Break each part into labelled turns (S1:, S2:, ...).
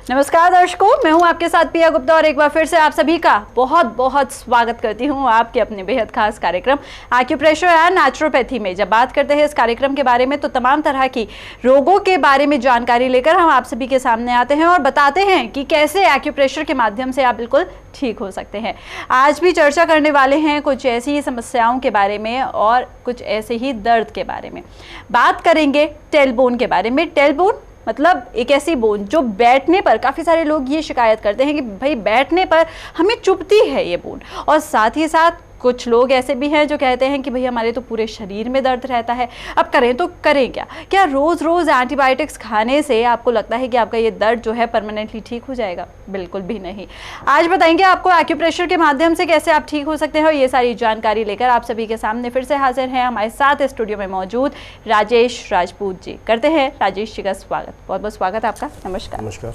S1: नमस्कार दर्शकों, मैं हूं आपके साथ पिया गुप्ता और एक बार फिर से आप सभी का बहुत बहुत स्वागत करती हूं आपके अपने बेहद खास कार्यक्रम एक्यूप्रेशर एंड नेचुरोपैथी में। जब बात करते हैं इस कार्यक्रम के बारे में तो तमाम तरह की रोगों के बारे में जानकारी लेकर हम आप सभी के सामने आते हैं और बताते हैं कि कैसे एक्यूप्रेशर के माध्यम से आप बिल्कुल ठीक हो सकते हैं। आज भी चर्चा करने वाले हैं कुछ ऐसी ही समस्याओं के बारे में और कुछ ऐसे ही दर्द के बारे में। बात करेंगे टेलबोन के बारे में। टेलबोन मतलब एक ऐसी बोन जो बैठने पर, काफ़ी सारे लोग ये शिकायत करते हैं कि भाई बैठने पर हमें चुभती है ये बोन, और साथ ही साथ कुछ लोग ऐसे भी हैं जो कहते हैं कि भाई हमारे तो पूरे शरीर में दर्द रहता है। अब करें तो करें क्या? क्या रोज़ रोज़ एंटीबायोटिक्स खाने से आपको लगता है कि आपका ये दर्द जो है परमानेंटली ठीक हो जाएगा? बिल्कुल भी नहीं। आज बताएंगे आपको एक्यूप्रेशर के माध्यम से कैसे आप ठीक हो सकते हैं, और ये सारी जानकारी लेकर आप सभी के सामने फिर से हाजिर हैं हमारे साथ स्टूडियो में मौजूद राजेश राजपूत जी। करते हैं राजेश जी का स्वागत। बहुत बहुत स्वागत आपका। नमस्कार।
S2: नमस्कार।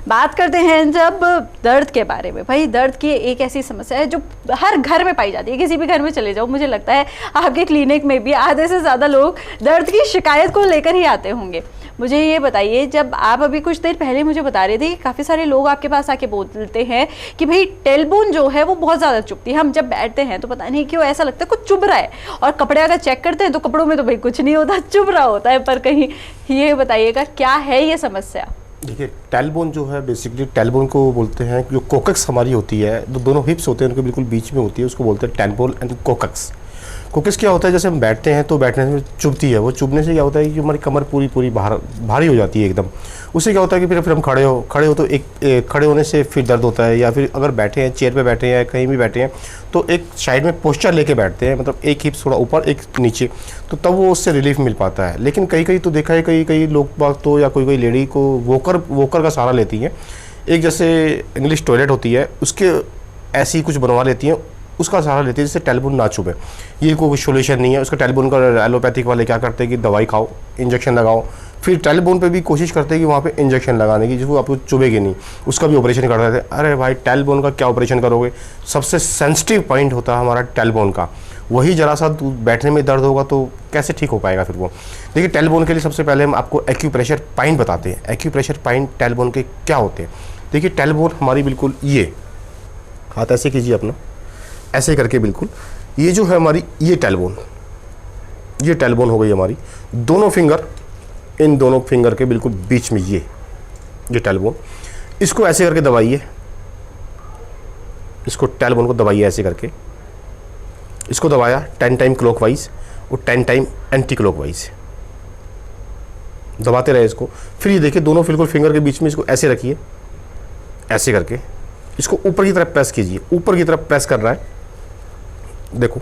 S1: बात करते हैं जब दर्द के बारे में। भाई दर्द की एक ऐसी समस्या है जो हर घर में पाई जाती है। किसी भी घर में चले जाओ, मुझे लगता है आपके क्लिनिक में भी आधे से ज़्यादा लोग दर्द की शिकायत को लेकर ही आते होंगे। मुझे ये बताइए, जब आप अभी कुछ देर पहले मुझे बता रहे थे कि काफ़ी सारे लोग आपके पास आके बोलते हैं कि भाई टेलबोन जो है वो बहुत ज़्यादा चुभती है, हम जब बैठते हैं तो पता नहीं क्यों ऐसा लगता है कुछ चुभ रहा है, और कपड़े अगर चेक करते हैं तो कपड़ों में तो भाई कुछ नहीं होता, चुभ रहा होता है पर कहीं। ये बताइएगा क्या है ये समस्या?
S2: देखिए, टेलबोन जो है बेसिकली टेलबोन को बोलते हैं, जो कोकक्स हमारी होती है, दोनों हिप्स होते हैं उनके बिल्कुल बीच में होती है, उसको बोलते हैं टेलबोन एंड कोकक्स। कोकक्स क्या होता है, जैसे हम बैठते हैं तो बैठने में चुभती है। वो चुभने से क्या होता है कि हमारी कमर पूरी भारी हो जाती है एकदम। उससे क्या होता है कि फिर हम खड़े हो तो एक खड़े होने से फिर दर्द होता है, या फिर अगर बैठे हैं, चेयर पे बैठे हैं, कहीं भी बैठे हैं तो एक साइड में पोस्चर लेके बैठते हैं, मतलब एक हिप थोड़ा ऊपर एक नीचे, तो तब वो उससे रिलीफ मिल पाता है। लेकिन कई तो देखा है, कई लोग बाग तो या कोई लेडी को वॉकर का सहारा लेती हैं। एक जैसे इंग्लिश टॉयलेट होती है उसके ऐसी कुछ बनवा लेती हैं, उसका सहारा लेते हैं जिससे टेलबोन ना चुभे। ये कोई सोल्यूशन नहीं है उसका। टेलबोन का एलोपैथिक वाले क्या करते हैं कि दवाई खाओ, इंजेक्शन लगाओ, फिर टेलबोन पे भी कोशिश करते हैं कि वहाँ पे इंजेक्शन लगाने की जिसको आपको चुभेगी नहीं, उसका भी ऑपरेशन कर रहे थे। अरे भाई, टेलबोन का क्या ऑपरेशन करोगे? सबसे सेंसिटिव पॉइंट होता है हमारा टेलबोन का, वही जरा सा बैठने में दर्द होगा तो कैसे ठीक हो पाएगा फिर वो। देखिए, टेलबोन के लिए सबसे पहले हम आपको एक्यूप्रेशर पॉइंट बताते हैं। एक्यूप्रेशर पॉइंट टेलबोन के क्या होते हैं? देखिए, टेलबोन हमारी बिल्कुल ये हाथ ऐसे कीजिए अपना, ऐसे करके बिल्कुल, ये जो है हमारी ये टेलबोन हो गई हमारी। दोनों फिंगर, इन दोनों फिंगर के बिल्कुल बीच में ये टेलबोन, इसको ऐसे करके दबाइए, इसको टेलबोन को दबाइए ऐसे करके। इसको दबाया 10 टाइम क्लॉकवाइज और 10 टाइम एंटी क्लॉकवाइज दबाते रहे इसको। फिर ये देखिए, दोनों बिल्कुल फिंगर के बीच में इसको ऐसे रखिए, ऐसे करके इसको ऊपर की तरफ प्रेस कीजिए। ऊपर की तरफ प्रेस कर रहा है, देखो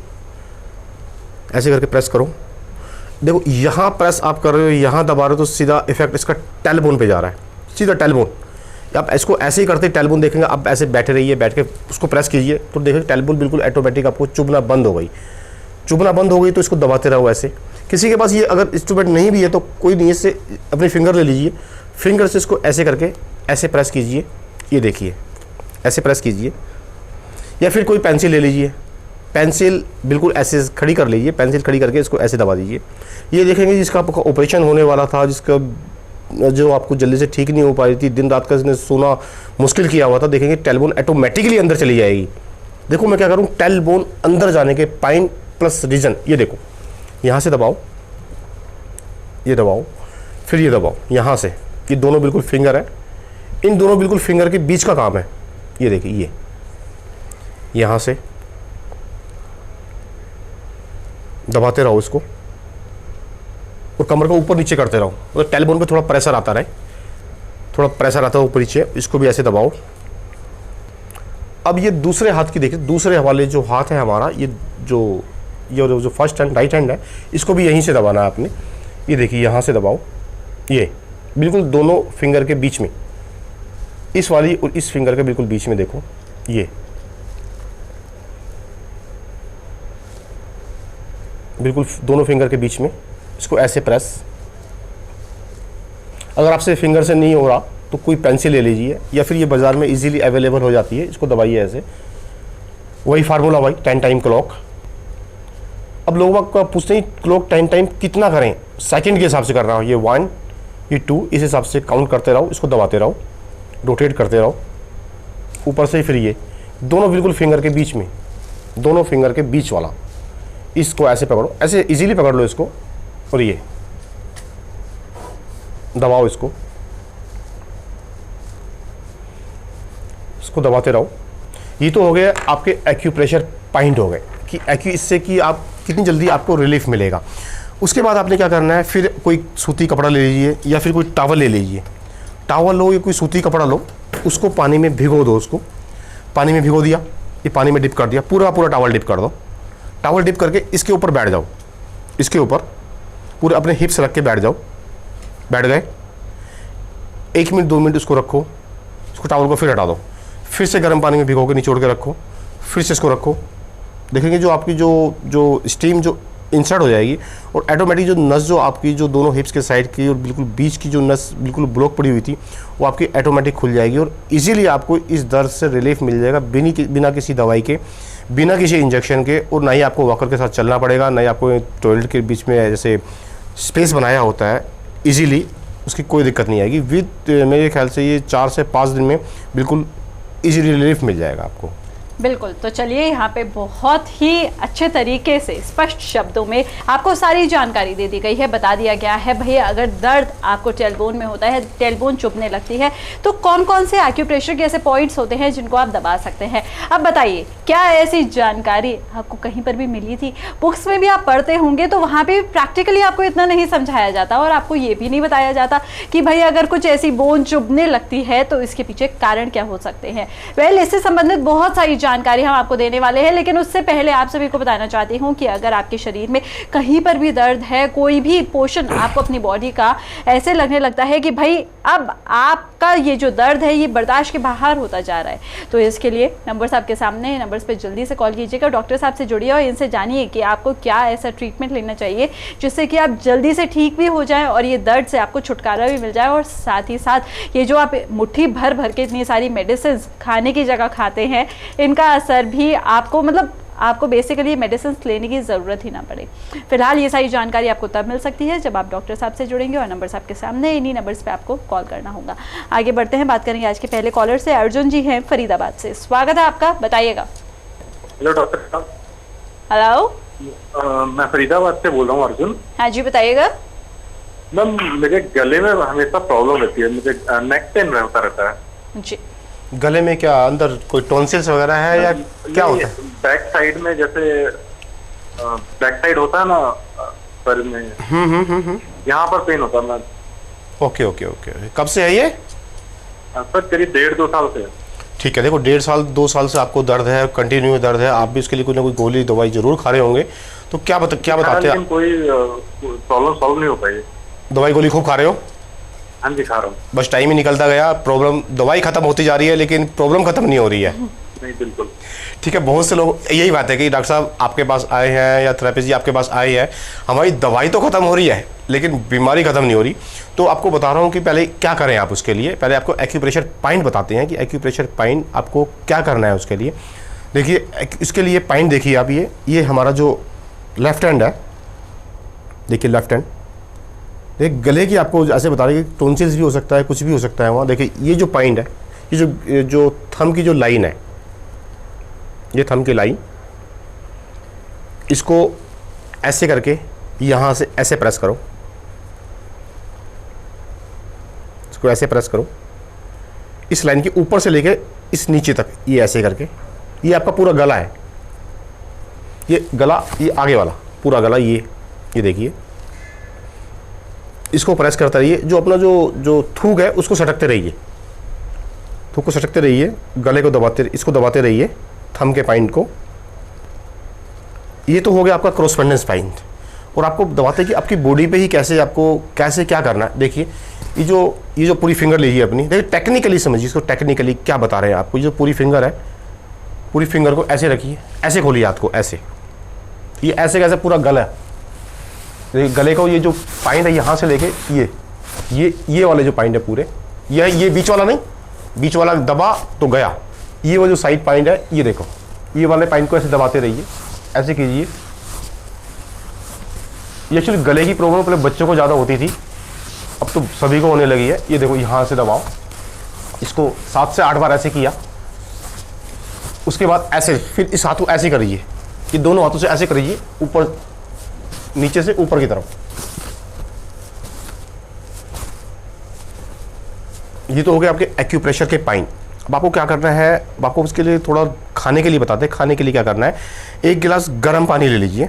S2: ऐसे करके प्रेस करो। देखो यहाँ प्रेस आप कर रहे हो, यहाँ दबा रहे हो तो सीधा इफेक्ट इसका टेलबोन पे जा रहा है, सीधा टेलबोन। आप इसको ऐसे ही करते टेलबोन देखेंगे। आप ऐसे बैठे रहिए, बैठ के उसको प्रेस कीजिए तो देखिए टेलबोन बिल्कुल ऑटोमेटिक आपको चुभना बंद हो गई। तो इसको दबाते रहो ऐसे। किसी के पास ये अगर इंस्ट्रूमेंट नहीं भी है तो कोई नहीं, इससे अपनी फिंगर ले लीजिए, फिंगर से इसको ऐसे करके ऐसे प्रेस कीजिए। ये देखिए ऐसे प्रेस कीजिए, या फिर कोई पेंसिल ले लीजिए, पेंसिल बिल्कुल ऐसे खड़ी कर लीजिए, पेंसिल खड़ी करके इसको ऐसे दबा दीजिए। ये देखेंगे जिसका आपका ऑपरेशन होने वाला था, जिसका जो आपको जल्दी से ठीक नहीं हो पा रही थी, दिन रात का इसने सोना मुश्किल किया हुआ था, देखेंगे टेलबोन ऑटोमेटिकली अंदर चली जाएगी। देखो मैं क्या करूँ, टेलबोन अंदर जाने के पॉइंट प्लस रीजन, ये देखो यहाँ से दबाओ, ये दबाओ, फिर ये दबाओ यहाँ से। ये दोनों बिल्कुल फिंगर है, इन दोनों बिल्कुल फिंगर के बीच का काम है। ये देखिए, ये यहाँ से दबाते रहो इसको और कमर को ऊपर नीचे करते रहो, तो टेलबोन पे थोड़ा प्रेशर आता रहे, थोड़ा प्रेशर आता है ऊपर नीचे। इसको भी ऐसे दबाओ। अब ये दूसरे हाथ की देखिए, दूसरे वाले जो हाथ है हमारा, ये जो फर्स्ट हैंड राइट हैंड है, इसको भी यहीं से दबाना है आपने। ये देखिए यहाँ से दबाओ, ये बिल्कुल दोनों फिंगर के बीच में, इस वाली और इस फिंगर के बिल्कुल बीच में देखो, ये बिल्कुल दोनों फिंगर के बीच में इसको ऐसे प्रेस। अगर आपसे फिंगर से नहीं हो रहा तो कोई पेंसिल ले लीजिए, या फिर ये बाज़ार में इजीली अवेलेबल हो जाती है, इसको दबाइए ऐसे। वही फार्मूला, वही 10 टाइम क्लॉक। अब लोग आपको पूछते हैं क्लॉक 10 टाइम कितना करें, सेकंड के हिसाब से कर रहा हूँ, ये 1 ये 2, इस हिसाब से काउंट करते रहो, इसको दबाते रहो। रोटेट करते रहो ऊपर से, फिर ये दोनों बिल्कुल फिंगर के बीच में, दोनों फिंगर के बीच वाला, इसको ऐसे पकड़ो, ऐसे इजीली पकड़ लो इसको, और ये दबाओ इसको दबाते रहो। ये तो हो गया आपके एक्यूप्रेशर पॉइंट हो गए कि इससे कि आप कितनी जल्दी आपको रिलीफ मिलेगा। उसके बाद आपने क्या करना है, फिर कोई सूती कपड़ा ले लीजिए या फिर कोई टॉवल ले लीजिए, टॉवल लो या कोई सूती कपड़ा लो, उसको पानी में भिगो दो, उसको पानी में भिगो दिया, ये पानी में डिप कर दिया, पूरा टॉवल डिप कर दो। टॉवल डिप करके इसके ऊपर बैठ जाओ, इसके ऊपर पूरे अपने हिप्स रख के बैठ जाओ। बैठ गए, 1 मिनट 2 मिनट उसको रखो, इसको टॉवल को फिर हटा दो, फिर से गर्म पानी में भिगो के निचोड़ के रखो, फिर से इसको रखो। देखेंगे जो आपकी जो स्टीम जो इंसर्ट हो जाएगी, और ऑटोमेटिक जो नस जो आपकी जो दोनों हिप्स के साइड की और बिल्कुल बीच की जो नस बिल्कुल ब्लॉक पड़ी हुई थी, वो आपकी ऑटोमेटिक खुल जाएगी और इजीली आपको इस दर्द से रिलीफ मिल जाएगा, बिना किसी दवाई के, बिना किसी इंजेक्शन के। और ना ही आपको वॉकर के साथ चलना पड़ेगा, ना ही आपको टॉयलेट के बीच में जैसे स्पेस बनाया होता है, इजीली उसकी कोई दिक्कत नहीं आएगी। मेरे ख्याल से ये 4 से 5 दिन में बिल्कुल इजीली रिलीफ मिल जाएगा आपको।
S1: बिल्कुल, तो चलिए यहाँ पे बहुत ही अच्छे तरीके से स्पष्ट शब्दों में आपको सारी जानकारी दे दी गई है, बता दिया गया है भैया अगर दर्द आपको टेलबोन में होता है, टेलबोन चुभने लगती है, तो कौन कौन से एक्यूप्रेशर के ऐसे पॉइंट्स होते हैं जिनको आप दबा सकते हैं। अब बताइए, क्या ऐसी जानकारी आपको कहीं पर भी मिली थी? बुक्स में भी आप पढ़ते होंगे तो वहाँ पे प्रैक्टिकली आपको इतना नहीं समझाया जाता, और आपको ये भी नहीं बताया जाता कि भाई अगर कुछ ऐसी बोन चुभने लगती है तो इसके पीछे कारण क्या हो सकते हैं। वेल, इससे संबंधित बहुत सारी जानकारी हम आपको देने वाले हैं, लेकिन उससे पहले आप सभी को बताना चाहती हूं कि अगर आपके शरीर में कहीं पर भी दर्द है, कोई भी पोर्शन आपको अपनी बॉडी का ऐसे लगने लगता है कि भाई अब आपका ये जो दर्द है ये बर्दाश्त के बाहर होता जा रहा है, तो इसके लिए नंबर्स आपके सामने हैं, नंबर्स पे जल्दी से कॉल कीजिएगा, डॉक्टर साहब से जुड़िए और इनसे जानिए कि आपको क्या ऐसा ट्रीटमेंट लेना चाहिए जिससे कि आप जल्दी से ठीक भी हो जाएं और ये दर्द से आपको छुटकारा भी मिल जाए। और साथ ही साथ ये जो आप मुट्ठी भर भर के इतनी सारी मेडिसिन खाने की जगह खाते हैं, इनका असर भी आपको आपको बेसिकली मेडिसिन लेने की ज़रूरत ही ना पड़े। फिलहाल ये सारी जानकारी आपको तब मिल सकती है जब आप डॉक्टर साहब से जुड़ेंगे, और नंबर्स आपके सामने, इन्हीं नंबर्स पे आपको कॉल करना होगा। आगे बढ़ते हैं, बात करेंगे आज के पहले कॉलर से। अर्जुन जी हैं फरीदाबाद से, स्वागत है आपका, बताइएगा।
S3: हेलो डॉक्टर साहब।
S1: हेलो,
S3: मैं फरीदाबाद से बोल रहा हूँ, अर्जुन।
S1: हाँ जी, बताइएगा।
S3: मैम, मेरे गले में हमेशा प्रॉब्लम रहती है, मुझे नेक पेन रहता है
S1: जी।
S2: गले में क्या अंदर कोई टॉन्सिल्स वगैरह है या क्या होता है?
S3: बैक साइड में, जैसे बैक साइड होता है ना सर में, यहाँ पर पेन होता है मैम।
S2: ओके ओके ओके, कब से है ये?
S3: सर करीब 1.5-2 साल से।
S2: ठीक है, देखो 1.5 साल 2 साल से आपको दर्द है, कंटिन्यू दर्द है, आप भी इसके लिए कोई ना कोई गोली दवाई जरूर खा रहे होंगे, तो क्या बताते हैं?
S3: कोई प्रॉब्लम सॉल्व नहीं हो पाई।
S2: दवाई गोली खूब खा रहे हो?
S3: हाँ जी, खा रहा हूँ।
S2: बस टाइम ही निकलता गया, प्रॉब्लम दवाई खत्म होती जा रही है लेकिन प्रॉब्लम खत्म नहीं हो रही है।
S3: नहीं, बिल्कुल
S2: ठीक है, बहुत से लोग यही बात है कि डॉक्टर साहब आपके पास आए हैं या थेरेपिस्ट जी आपके पास आए हैं, हमारी दवाई तो खत्म हो रही है लेकिन बीमारी खत्म नहीं हो रही। तो आपको बता रहा हूँ कि पहले क्या करें आप उसके लिए। पहले आपको एक्यूप्रेशर पॉइंट बताते हैं कि एक्यूप्रेशर पॉइंट आपको क्या करना है उसके लिए। देखिए, इसके लिए पॉइंट देखिए आप, ये हमारा जो लेफ्ट हैंड है, देखिए लेफ्ट हैंड, देखिए गले की आपको ऐसे बता रहे कि टॉन्सिल्स भी हो सकता है, कुछ भी हो सकता है वहाँ। देखिए ये जो पॉइंट है, ये जो थंब की जो लाइन है, ये थंब की लाइन, इसको ऐसे करके यहाँ से ऐसे प्रेस करो, इसको ऐसे प्रेस करो, इस लाइन के ऊपर से लेके इस नीचे तक, ये ऐसे करके, ये आपका पूरा गला है, ये गला, ये आगे वाला पूरा गला, ये देखिए, इसको प्रेस करते रहिए। जो अपना जो थूक है उसको सटकते रहिए, थूक को सटकते रहिए, गले को दबाते, इसको दबाते रहिए, थंब के पॉइंट को। ये तो हो गया आपका क्रॉसपेंडेंस पॉइंट। और आपको दबाते कि आपकी बॉडी पे ही कैसे क्या करना है। देखिए ये जो पूरी फिंगर लीजिए अपनी, देखिए टेक्निकली समझिए इसको, टेक्निकली क्या बता रहे हैं आपको। ये जो पूरी फिंगर है, पूरी फिंगर को ऐसे रखिए, ऐसे खोलिए हाथ को, ऐसे, ये ऐसे कैसे पूरा गला है, गले को ये जो पॉइंट है यहाँ से लेके ये वाले जो पॉइंट है पूरे, ये बीच वाला नहीं, बीच वाला दबा तो गया, ये वो जो साइड पॉइंट है, ये देखो, ये वाले पॉइंट को ऐसे दबाते रहिए, ऐसे कीजिए। ये एक्चुअली गले की प्रॉब्लम पहले बच्चों को ज़्यादा होती थी, अब तो सभी को होने लगी है। ये देखो यहाँ से दबाओ इसको 7 से 8 बार ऐसे किया। उसके बाद ऐसे, फिर इस हाथ को ऐसे करिए, ये दोनों हाथों से ऐसे करिए, ऊपर नीचे से ऊपर की तरफ। ये तो हो गया आपके एक्यूप्रेशर के पाइन। अब आपको क्या करना है, अब आपको उसके लिए थोड़ा खाने के लिए बताते हैं। खाने के लिए क्या करना है, 1 गिलास गर्म पानी ले लीजिए,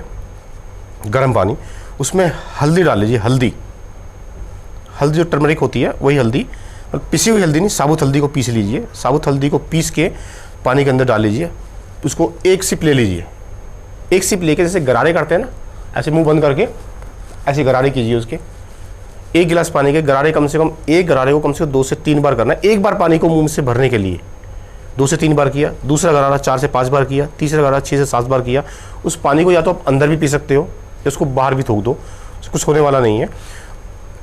S2: गर्म पानी, उसमें हल्दी डाल लीजिए। हल्दी जो टर्मरिक होती है वही हल्दी, पिसी हुई हल्दी नहीं, साबुत हल्दी को पीस लीजिए। साबुत हल्दी को पीस के पानी के अंदर डाल लीजिए। उसको 1 सिप ले लीजिए। 1 सिप लेके जैसे गरारे करते हैं ना, ऐसे मुंह बंद करके ऐसे गरारे कीजिए उसके। 1 गिलास पानी के गरारे कम से कम, एक गरारे को कम से कम 2 से 3 बार करना है। एक बार पानी को मुंह से भरने के लिए 2 से 3 बार किया, दूसरा गरारा 4 से 5 बार किया, तीसरा गरारा 6 से 7 बार किया। उस पानी को या तो आप अंदर भी पी सकते हो या उसको बाहर भी थूक दो, कुछ होने वाला नहीं है।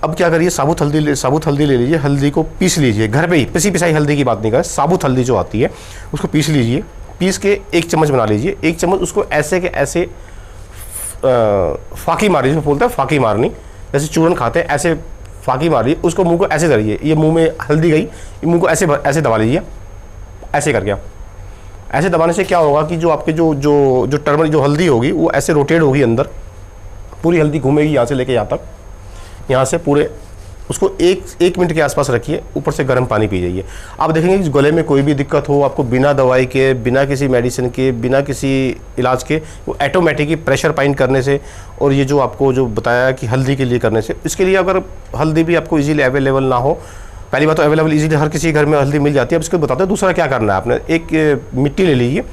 S2: अब क्या करिए, साबुत हल्दी ले लीजिए। हल्दी को पीस लीजिए घर पे ही, पिसी पिसाई हल्दी की बात नहीं कर, साबुत हल्दी जो आती है उसको पीस लीजिए। पीस के 1 चम्मच बना लीजिए। 1 चम्मच उसको ऐसे के ऐसे फाकी मारिए, जिसमें बोलते हैं फाकी मारनी, जैसे चूरन खाते हैं ऐसे फाकी मारिए। उसको मुंह को ऐसे करिए, ये मुंह में हल्दी गई, मुंह को ऐसे दबा लीजिए, ऐसे करके। आप ऐसे दबाने से क्या होगा कि जो आपके जो टर्मरिक जो हल्दी होगी वो ऐसे रोटेट होगी अंदर, पूरी हल्दी घूमेगी यहाँ से लेके यहाँ तक, यहाँ से पूरे। उसको 1 मिनट के आसपास रखिए, ऊपर से गर्म पानी पी जाइए। आप देखेंगे कि गले में कोई भी दिक्कत हो, आपको बिना दवाई के, बिना किसी मेडिसिन के, बिना किसी इलाज के, वो ऑटोमेटिक ही प्रेशर पाइन करने से, और ये जो आपको जो बताया कि हल्दी के लिए करने से, इसके लिए अगर हल्दी भी आपको इजीली अवेलेबल ना हो, पहली बात तो अवेलेबल इजीली हर किसी घर में हल्दी मिल जाती है। अब इसको बताते हैं दूसरा क्या करना है। आपने एक मिट्टी ले लीजिए।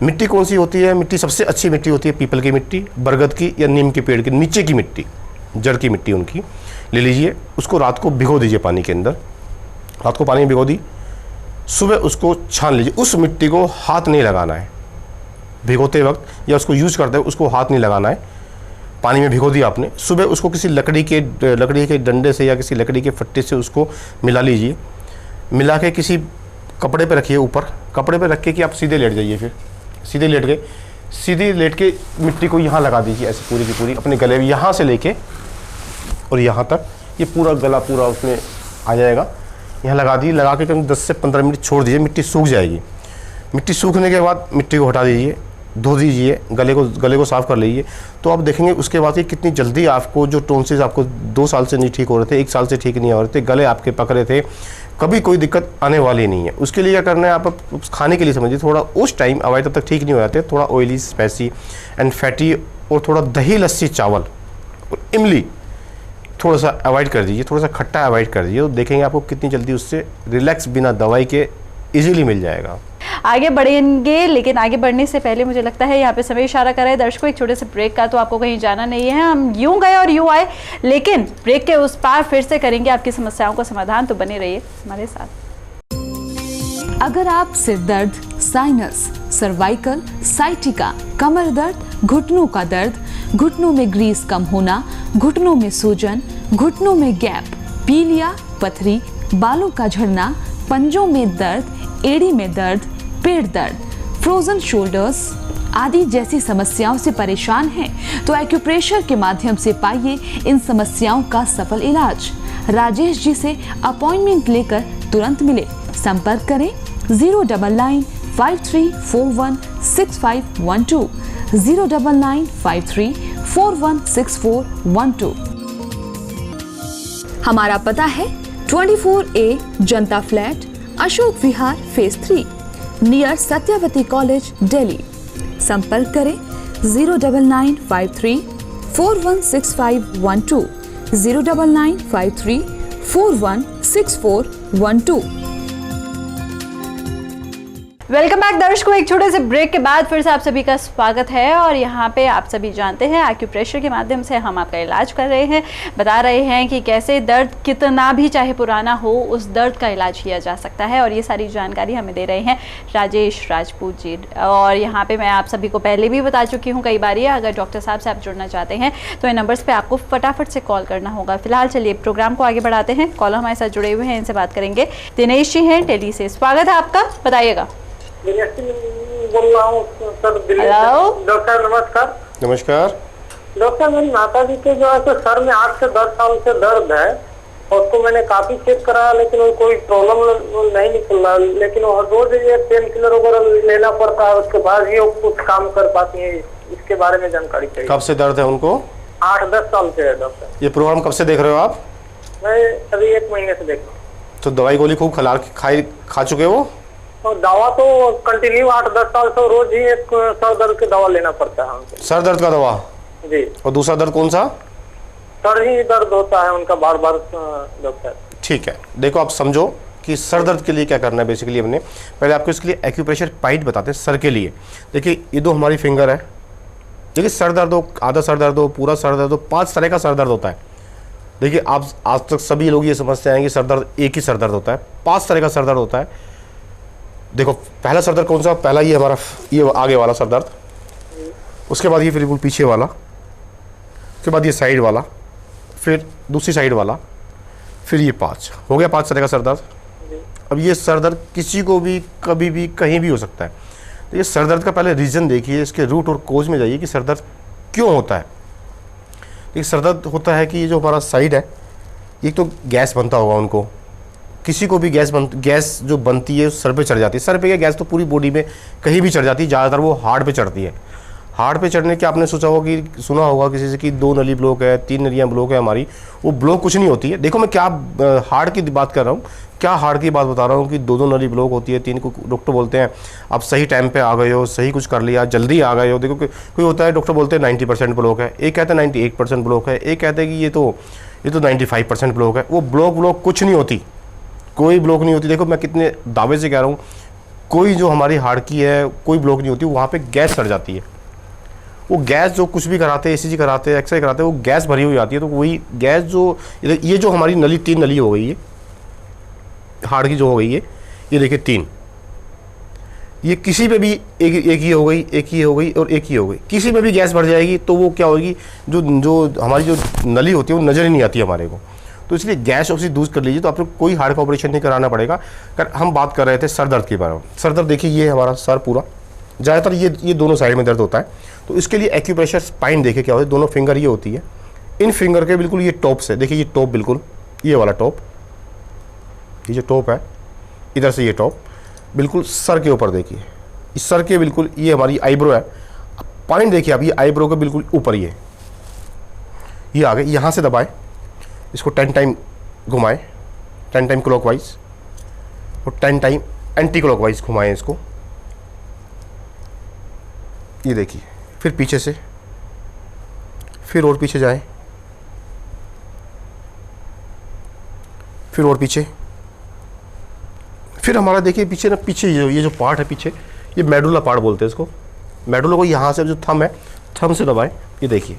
S2: मिट्टी कौन सी होती है, मिट्टी सबसे अच्छी मिट्टी होती है पीपल की मिट्टी, बरगद की या नीम के पेड़ के नीचे की मिट्टी, जड़ की मिट्टी उनकी ले लीजिए। उसको रात को भिगो दीजिए पानी के अंदर, रात को पानी में भिगो दी, सुबह उसको छान लीजिए। उस मिट्टी को हाथ नहीं लगाना है भिगोते वक्त, या उसको यूज करते हुए उसको हाथ नहीं लगाना है। पानी में भिगो दिया आपने, सुबह उसको किसी लकड़ी के डंडे से या किसी लकड़ी के फट्टे से उसको मिला लीजिए। मिला के किसी कपड़े पे रखिए, ऊपर कपड़े पे रख के कि आप सीधे लेट जाइए। फिर सीधे लेट गए, सीधे लेट के मिट्टी को यहाँ लगा दीजिए, ऐसे पूरी की पूरी अपने गले में, यहाँ से लेके और यहाँ तक, ये पूरा गला पूरा उसमें आ जाएगा। यहाँ लगा दी, लगा के करीब 10 से 15 मिनट छोड़ दीजिए, मिट्टी सूख जाएगी। मिट्टी सूखने के बाद मिट्टी को हटा दीजिए, धो दीजिए, गले को साफ़ कर लीजिए। तो आप देखेंगे उसके बाद ये कितनी जल्दी आपको जो टोन्सिस आपको 2 साल से नहीं ठीक हो रहे थे, 1 साल से ठीक नहीं हो रहे थे, गले आपके पक रहे थे, कभी कोई दिक्कत आने वाली नहीं है। उसके लिए क्या करना है, आप खाने के लिए समझिए, थोड़ा उस टाइम अवाइड, तब तक ठीक नहीं हो जाते, थोड़ा ऑयली, स्पाइसी एंड फैटी, और थोड़ा दही, लस्सी, चावल और इमली थोड़ा सा अवॉइड कर दीजिए, थोड़ा सा खट्टा अवॉइड कर दीजिए। तो देखेंगे आपको कितनी जल्दी उससे रिलैक्स बिना दवाई के इजीली मिल जाएगा।
S1: आगे बढ़ेंगे, लेकिन आगे बढ़ने से पहले मुझे लगता है यहाँ पे समय इशारा कर रहा है दर्शकों एक छोटे से ब्रेक का, तो आपको कहीं जाना नहीं है। हम यूं गए और यूं आए, लेकिन ब्रेक के उस पार फिर से करेंगे आपकी समस्याओं का समाधान, तो बने रहिए हमारे साथ।
S4: अगर आप सिर दर्द, साइनस, सर्वाइकल, साइटिका, कमर दर्द, घुटनों का दर्द, घुटनों में ग्रीस कम होना, घुटनों में सूजन, घुटनों में गैप, पीलिया, पथरी, बालों का झड़ना, पंजों में दर्द, एड़ी में दर्द, पेट दर्द, फ्रोजन शोल्डर्स आदि जैसी समस्याओं से परेशान हैं, तो एक्यूप्रेशर के माध्यम से पाइए इन समस्याओं का सफल इलाज। राजेश जी से अपॉइंटमेंट लेकर तुरंत मिले। संपर्क करें 09953416512, 09953416412। हमारा पता है 24A Janata flat, Ashok Vihar, phase 3, near Satyawati College, Delhi. संपर्क करें 09953416512, 09953416412।
S1: वेलकम बैक दर्शकों, एक छोटे से ब्रेक के बाद फिर से आप सभी का स्वागत है। और यहाँ पे आप सभी जानते हैं एक्यूप्रेशर के माध्यम से हम आपका इलाज कर रहे हैं, बता रहे हैं कि कैसे दर्द कितना भी चाहे पुराना हो उस दर्द का इलाज किया जा सकता है। और ये सारी जानकारी हमें दे रहे हैं राजेश राजपूत जी। और यहाँ पे मैं आप सभी को पहले भी बता चुकी हूँ कई बार, अगर डॉक्टर साहब से आप जुड़ना चाहते हैं तो इन नंबर्स पर आपको फटाफट से कॉल करना होगा। फिलहाल चलिए प्रोग्राम को आगे बढ़ाते हैं। कॉलर हमारे साथ जुड़े हुए हैं, इनसे बात करेंगे। दिनेश जी हैं दिल्ली से, स्वागत है आपका, बताइएगा।
S3: बोल रहा हूँ सर, दिल्ली से।
S1: हेलो
S3: डॉक्टर नमस्कार।
S2: नमस्कार
S3: डॉक्टर, मेरी माता जी के जो है तो सर में 8 से 10 साल से दर्द है,
S5: उसको मैंने काफी चेक करा, लेकिन वो कोई प्रॉब्लम नहीं निकल रहा। लेकिन वो रोज ये पेन किलर वगैरह लेना पड़ता है, उसके बाद ही वो कुछ काम कर पाती है। इसके बारे में जानकारी चाहिए।
S2: कब से दर्द है उनको?
S5: 8-10 साल से है डॉक्टर।
S2: ये प्रोग्राम कब से देख रहे हो आप?
S5: मैं अभी 1 महीने से देख रहा हूँ।
S2: तो दवाई गोली खूब खा चुके हो?
S5: और दवा तो कंटिन्यू 8-10 साल से रोज ही एक सर दर्द की दवा लेना पड़ता है हमको।
S2: सर दर्द का दवा?
S5: जी।
S2: और दूसरा दर्द कौन सा?
S5: सर ही दर्द होता है उनका बार बार डॉक्टर।
S2: ठीक है, देखो आप समझो कि सर दर्द के लिए क्या करना है। बेसिकली हमने पहले आपको इसके लिए एक्यूप्रेशर पॉइंट बताते हैं सर के लिए। देखिए ये 2 हमारी फिंगर है। देखिए सर दर्द हो, आधा सर दर्द हो, पूरा सर दर्द हो, 5 तरह का सर दर्द होता है। देखिए आप आज तक सभी लोग ये समझते हैं कि सर दर्द एक ही सर दर्द होता है। 5 तरह का सर दर्द होता है। देखो पहला सर दर्द कौन सा? पहला ये हमारा ये आगे वाला सर दर्द, उसके बाद ये फिर बिल्कुल पीछे वाला, उसके बाद ये साइड वाला, फिर दूसरी साइड वाला, फिर ये 5 हो गया। 5 तरह का सर दर्द। अब ये सर दर्द किसी को भी कभी भी कहीं भी हो सकता है। तो ये सर दर्द का पहले रीज़न देखिए, इसके रूट और कोज में जाइए कि सर दर्द क्यों होता है। एक सर दर्द होता है कि ये जो हमारा साइड है, एक तो गैस बनता होगा उनको, किसी को भी गैस जो बनती है सर पे चढ़ जाती है। सर पे क्या, गैस तो पूरी बॉडी में कहीं भी चढ़ जाती है, ज़्यादातर वो हार्ट पे चढ़ती है। हार्ट पे चढ़ने के आपने सोचा होगा कि सुना होगा किसी से कि 2 नली ब्लॉक है, 3 नलियाँ ब्लॉक है हमारी। वो ब्लॉक कुछ नहीं होती है। देखो मैं क्या हार्ट की बात कर रहा हूँ, क्या हार्ट की बात बता रहा हूँ कि 2 नली ब्लॉक होती है, 3 को डॉक्टर बोलते हैं आप सही टाइम पे आ गए हो, सही कुछ कर लिया, जल्दी आ गए हो। देखो कोई होता है डॉक्टर बोलते हैं 90% ब्लॉक है, एक कहते हैं 98% ब्लॉक है, एक कहते हैं कि ये तो 95% ब्लॉक है। वो ब्लॉक कुछ नहीं होती, कोई ब्लॉक नहीं होती। देखो मैं कितने दावे से कह रहा हूँ, कोई जो हमारी हार्ट की है कोई ब्लॉक नहीं होती। वहाँ पर गैस चढ़ जाती है। वो गैस जो कुछ भी कराते हैं, ECG कराते हैं, एक्सरे कराते हैं, वो गैस भरी हुई आती है। तो वही गैस जो ये जो हमारी नली 3 नली हो गई है हार्ट की जो हो गई है, ये देखिए 3, ये किसी पे भी एक ही हो गई, एक ही हो गई और एक ही हो गई। किसी में भी गैस भर जाएगी तो वो क्या होगी, जो हमारी जो नली होती है वो नज़र ही नहीं आती हमारे को। तो इसलिए गैस ऑक्सीजन दूर कर लीजिए। तो आपको कोई हार्ट का ऑपरेशन नहीं कराना पड़ेगा। हम बात कर रहे थे सर दर्द के बारे में। सर दर्द देखिए ये हमारा सर पूरा, ज़्यादातर ये दोनों साइड में दर्द होता है। तो इसके लिए एक्यूप्रेशर स्पाइन देखिए क्या होता है। दोनों फिंगर ये होती है, इन फिंगर के बिल्कुल ये टॉप से देखिए, ये टॉप बिल्कुल ये वाला टॉप, ये जो टॉप है इधर से ये टॉप बिल्कुल सर के ऊपर देखिए, इस सर के बिल्कुल ये हमारी आईब्रो है। पॉइंट देखिए आप, ये आईब्रो के बिल्कुल ऊपर ये आ गए। यहाँ से दबाएं, इसको 10 टाइम घुमाएं, 10 टाइम क्लॉकवाइज और 10 टाइम एंटी क्लॉकवाइज घुमाएं इसको। ये देखिए, फिर पीछे से, फिर और पीछे जाएं, फिर और पीछे, फिर हमारा देखिए पीछे ना, पीछे ये जो पार्ट है पीछे, ये मेडुला पार्ट बोलते हैं इसको। मेडुला को यहाँ से जो थंब है, थंब से दबाएं। ये देखिए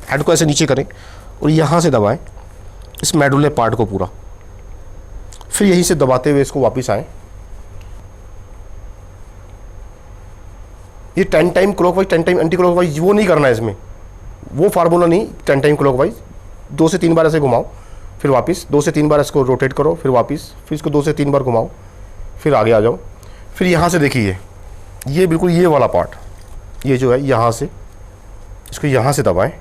S2: हेड को ऐसे नीचे करें और यहाँ से दबाएं इस मेडुले पार्ट को पूरा। फिर यहीं से दबाते हुए इसको वापस आएँ। ये 10 time clockwise, 10 time anti clockwise वो नहीं करना है इसमें, वो फार्मूला नहीं। 10 टाइम क्लॉकवाइज 2 से 3 बार ऐसे घुमाओ, फिर वापस 2 से 3 बार इसको रोटेट करो, फिर वापस, फिर इसको 2 से 3 बार घुमाओ, फिर आगे आ जाओ। फिर यहाँ से देखिए ये बिल्कुल ये वाला पार्ट, ये जो है यहाँ से, इसको यहाँ से दबाएं,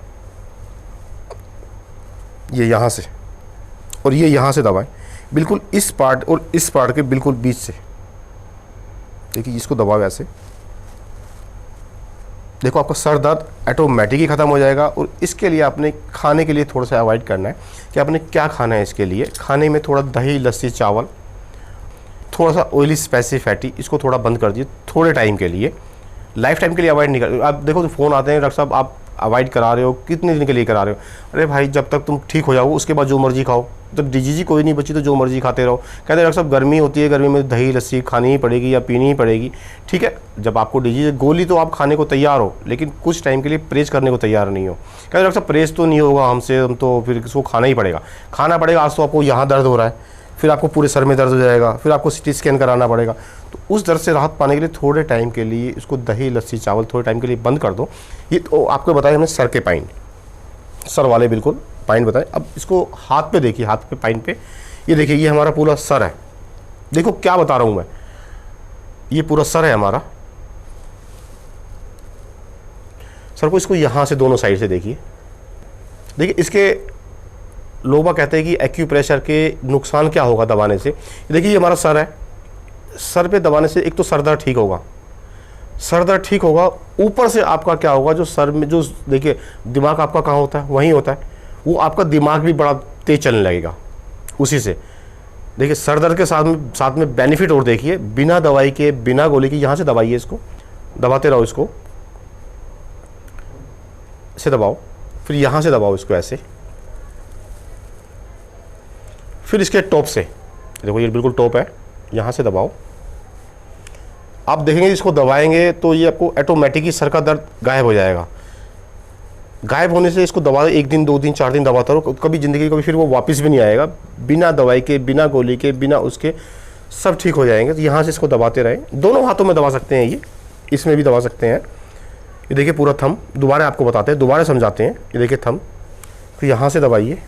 S2: ये यहाँ से और ये यहाँ से दबाएं, बिल्कुल इस पार्ट और इस पार्ट के बिल्कुल बीच से। देखिए इसको दबाओ ऐसे, देखो आपका सर दर्द ऑटोमेटिक ही ख़त्म हो जाएगा। और इसके लिए आपने खाने के लिए थोड़ा सा अवॉइड करना है कि आपने क्या खाना है। इसके लिए खाने में थोड़ा दही, लस्सी, चावल, थोड़ा सा ऑयली, स्पाइसी, फैटी, इसको थोड़ा बंद कर दीजिए थोड़े टाइम के लिए। लाइफ टाइम के लिए अवॉइड नहीं कर। आप देखो तो फ़ोन आते हैं, डॉक्टर साहब आप अवॉइड करा रहे हो, कितने दिन के लिए करा रहे हो? अरे भाई जब तक तुम ठीक हो जाओ उसके बाद जो मर्जी खाओ। तो डिजीज कोई नहीं बची तो जो मर्जी खाते रहो। कहते हैं डॉक्टर साहब गर्मी होती है, गर्मी में दही लस्सी खानी ही पड़ेगी या पीनी ही पड़ेगी। ठीक है, जब आपको डिजीज गोली तो आप खाने को तैयार हो, लेकिन कुछ टाइम के लिए परहेज करने को तैयार नहीं हो। कहते हैं डॉक्टर साहब परहेज तो नहीं होगा हमसे, हम तो फिर इसको खाना ही पड़ेगा। खाना पड़ेगा। आज तो आपको यहाँ दर्द हो रहा है, फिर आपको पूरे सर में दर्द हो जाएगा, फिर आपको CT स्कैन कराना पड़ेगा। तो उस दर्द से राहत पाने के लिए थोड़े टाइम के लिए इसको दही, लस्सी, चावल थोड़े टाइम के लिए बंद कर दो। ये तो आपको बताया हमने सर के पाइन, सर वाले बिल्कुल पाइन बताए। अब इसको हाथ पे देखिए, हाथ पे पाइन पे ये देखिए, ये हमारा पूरा सर है। देखो क्या बता रहा हूँ मैं, ये पूरा सर है हमारा। सर को इसको यहाँ से दोनों साइड से देखिए, देखिए इसके लोग बाग कहते हैं कि एक्यूप्रेशर के नुकसान क्या होगा दबाने से। देखिए ये हमारा सर है, सर पे दबाने से एक तो सर दर्द ठीक होगा, सर दर्द ठीक होगा, ऊपर से आपका क्या होगा, जो सर में जो देखिए दिमाग आपका कहाँ होता है, वहीं होता है, वो आपका दिमाग भी बड़ा तेज चलने लगेगा उसी से। देखिए सर दर्द के साथ में बेनिफिट और देखिए, बिना दवाई के बिना गोली के यहाँ से दबाइए, इसको दबाते रहो, इसको से दबाओ, फिर यहाँ से दबाओ इसको ऐसे, फिर इसके टॉप से, देखो ये बिल्कुल टॉप है, यहाँ से दबाओ। आप देखेंगे इसको दबाएंगे तो ये आपको ऑटोमेटिक ही सर का दर्द गायब हो जाएगा। गायब होने से इसको दबा 1 दिन 2 दिन 4 दिन दबाता रहो, कभी ज़िंदगी कभी फिर वो वापस भी नहीं आएगा। बिना दवाई के बिना गोली के बिना उसके सब ठीक हो जाएंगे। तो यहाँ से इसको दबाते रहें, दोनों हाथों में दबा सकते हैं, ये इसमें भी दबा सकते हैं। ये देखिए पूरा थंब, दोबारा आपको बताते हैं, दोबारा समझाते हैं। ये देखिए थंब, तो यहाँ से दबाइए,